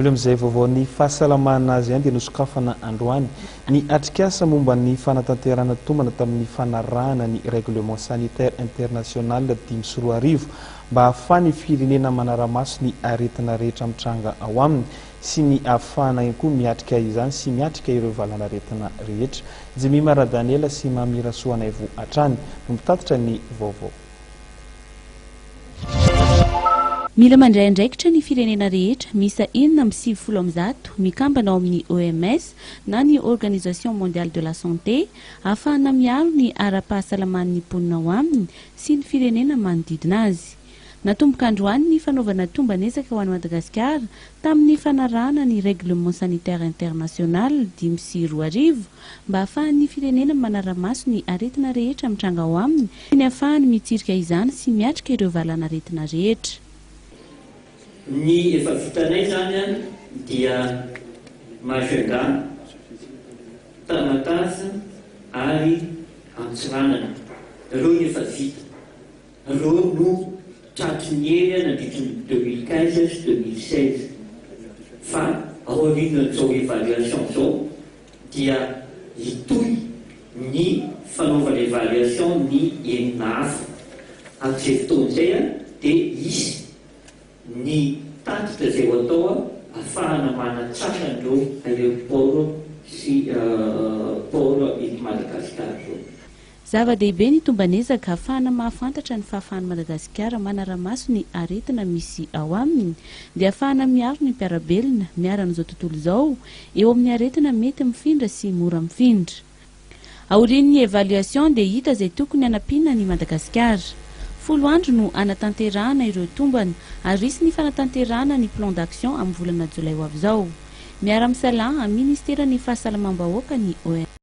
Amizay vaovao ny fahasalamana azy dia nosokafana androany ny atrikasa momba ny fanatanterana tombana tamin'ny fanarahana ny règlement sanitaire international 5 mba ahafahany firenena manaramaso ny aretina rehetra mitranga ao aminy sy ny ahafahana ihany koa miatrika izany sy miatrika ireo valanaretina rehetra. Jemima Radaniela sy Mamira Soanaivo Atrany no mitatitra ny vaovao. Mila mandray andraikitra ny firenena rehetra misa 470 mikambana ao amin'ny OMS na ny Organisation Mondiale de la Santé ahafahana miaro ny ara-pahasalaman'ny mponina ao aminy sy ny firenena manodidina azy. Natomboka androany ny fanaovana tombanezaka ho an'i Madagasikara tamin'ny fanarahana ny règlement sanitaire international 5 mba ahafahan'ny firenena manaramaso ny aretina rehetra mitranga ao aminy sy ny ahafahany mitsirika izany sy miatrika ireo valanaretina rehetra. Ny efa vitanay zany dia mahafengana tamatasa ary antsiranana ireo efa vita ireo no tratrinyery nandritry 2015 sy 2016 fa ao aorian'izao évaluation zao dia hitohy ny fanaovana évaluation ny enina hafa amin'izay fotoan'izay dia isy ny tatitra izay ho atao ahafahana manatsara ireo aéroport sy port eto Madagasikara zao. Zava-dehibe ny tombanezaka ahafahana mahafantatra ny fahafahan'i Madagasikara manaramaso ny aretina misy ao aminy dia ahafahana miaro ny mpiarabelona miaran'izao tontolo izao eo amin'ny aretina mety mifindra sy mora mifindra. Aorian'ny évaluation dia hita izay tokony hanampiana ny Madagasikara. 10 andro no anatanterahana ireo tombana ary risy ny fanatanterahana ny plan d'action amin'ny volana Jolay ho avy izao. Miara-misalaha amin'ny Ministeran'ny Fahasalamam-bahoaka ny OMS.